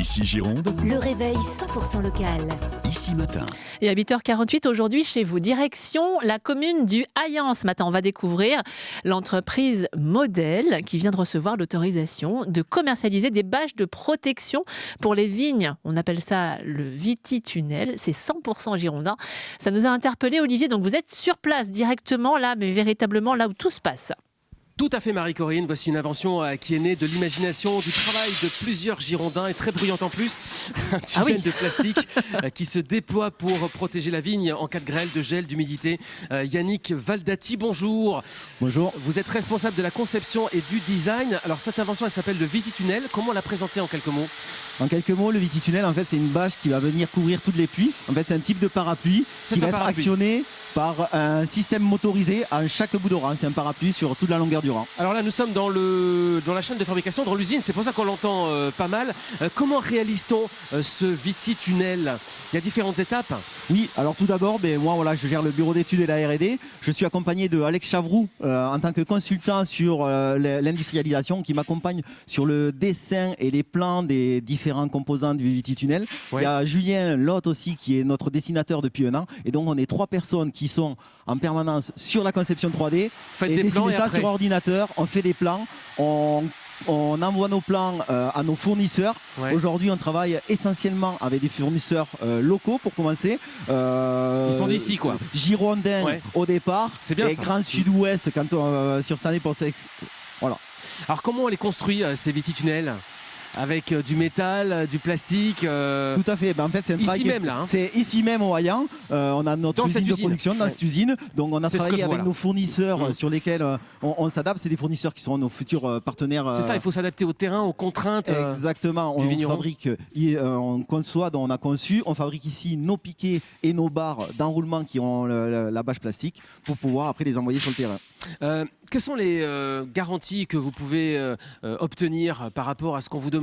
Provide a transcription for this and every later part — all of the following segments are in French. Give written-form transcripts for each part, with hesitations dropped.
Ici Gironde, Le réveil 100% local. ici matin. Et à 8h48 aujourd'hui chez vous, direction la commune du Haillan. Ce matin, on va découvrir l'entreprise Model qui vient de recevoir l'autorisation de commercialiser des bâches de protection pour les vignes. On appelle ça le Viti-Tunnel. C'est 100% girondin. Ça nous a interpellé, Olivier. Donc vous êtes sur place directement là, mais véritablement là où tout se passe. Tout à fait, Marie-Corinne. Voici une invention qui est née de l'imagination, du travail de plusieurs Girondins et très bruyante en plus. Un tunnel de plastique qui se déploie pour protéger la vigne en cas de grêle, de gel, d'humidité. Yannick Valdati, bonjour. Bonjour. Vous êtes responsable de la conception et du design. Alors cette invention, elle s'appelle le Viti-Tunnel. Comment la présenter en quelques mots ? En quelques mots, le Viti-Tunnel, en fait, c'est une bâche qui va venir couvrir toutes les pluies. En fait, c'est un type de parapluie qui va être actionné par un système motorisé à chaque bout de rang. C'est un parapluie sur toute la longueur du rang. Alors là, nous sommes dans la chaîne de fabrication, dans l'usine. C'est pour ça qu'on l'entend pas mal. Comment réalise-t-on ce Viti-Tunnel ? Il y a différentes étapes. Oui, alors tout d'abord, moi, voilà, je gère le bureau d'études et la R&D. Je suis accompagné de Alex Chavroux en tant que consultant sur l'industrialisation qui m'accompagne sur le dessin et les plans des différents composants du Viti-Tunnel. Ouais. Il y a Julien Lotte aussi qui est notre dessinateur depuis un an. Et donc, on est 3 personnes qui sont en permanence sur la conception 3D. Faites et des plans et ça après. sur ordinateur, on fait des plans, on envoie nos plans à nos fournisseurs. Ouais. Aujourd'hui, on travaille essentiellement avec des fournisseurs locaux pour commencer. Ils sont d'ici, quoi. Girondins Ouais. au départ. C'est bien et ça. Grand Sud-Ouest quand sur cette année pour voilà. Alors comment on les construit, ces Viti-Tunnels ? Avec du métal, du plastique Tout à fait. En fait, c'est un Ici travail même, là, hein. C'est ici même au Haillan. On a notre Dans usine cette de usine. production dans Ouais. cette usine. Donc, on a C'est ce que travaillé je vois, avec là. nos fournisseurs Mmh. sur lesquels on s'adapte. C'est des fournisseurs qui seront nos futurs partenaires. C'est ça, il faut s'adapter au terrain, aux contraintes. Exactement, du on vigneron. fabrique, on conçoit, on a conçu, on fabrique ici nos piquets et nos barres d'enroulement qui ont la bâche plastique pour pouvoir après les envoyer sur le terrain. Quelles sont les garanties que vous pouvez obtenir par rapport à ce qu'on vous demande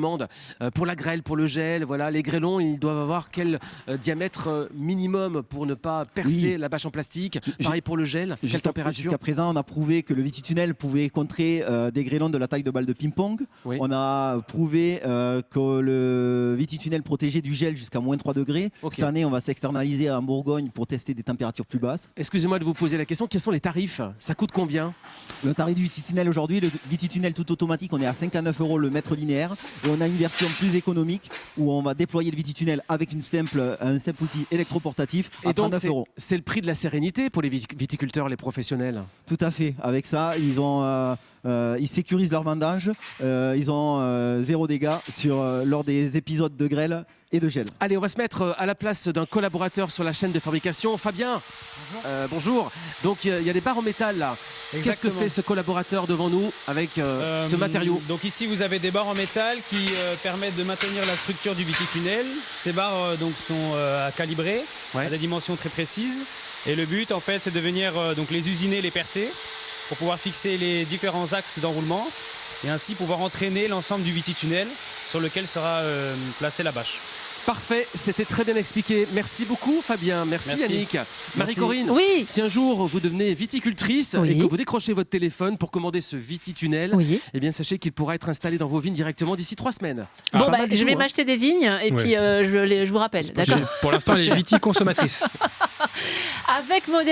pour la grêle, pour le gel, voilà, les grêlons, ils doivent avoir quel diamètre minimum pour ne pas percer Oui. la bâche en plastique. Pareil pour le gel, quelle température ? Jusqu'à présent, on a prouvé que le Viti-Tunnel pouvait contrer des grêlons de la taille de balle de ping-pong. Oui. On a prouvé que le Viti-Tunnel protégeait du gel jusqu'à moins 3 degrés. Ok. Cette année, on va s'externaliser en Bourgogne pour tester des températures plus basses. Excusez-moi de vous poser la question, quels sont les tarifs ? Ça coûte combien ? Le tarif du Viti-Tunnel aujourd'hui, le Viti-Tunnel tout automatique, on est à 59 € le mètre linéaire. Et on a une version plus économique où on va déployer le Viti-Tunnel avec un simple outil électroportatif à Et donc 39 €. c'est le prix de la sérénité pour les viticulteurs, les professionnels. Tout à fait. Avec ça, ils sécurisent leur vendange. Ils ont 0 dégâts lors des épisodes de grêle et de gel. Allez, on va se mettre à la place d'un collaborateur sur la chaîne de fabrication. Fabien, bonjour. Donc il y a des barres en métal là. Qu'est-ce que Exactement. fait ce collaborateur devant nous avec ce matériau ? Donc ici vous avez des barres en métal qui permettent de maintenir la structure du Viti-Tunnel. Ces barres donc sont à calibrer à des dimensions très précises. Et le but en fait c'est de venir donc les usiner, les percer pour pouvoir fixer les différents axes d'enroulement et ainsi pouvoir entraîner l'ensemble du Viti-Tunnel sur lequel sera placée la bâche. Parfait, c'était très bien expliqué. Merci beaucoup Fabien, merci. Yannick. Marie-Corinne, Oui. si un jour vous devenez viticultrice Oui. et que vous décrochez votre téléphone pour commander ce Viti-Tunnel, Oui. eh bien sachez qu'il pourra être installé dans vos vignes directement d'ici 3 semaines. Bon, Pas mal du je tout, vais hein. m'acheter des vignes et puis je vous rappelle. D'accord ? Pour l'instant, elle est viticonsommatrice. Avec Model.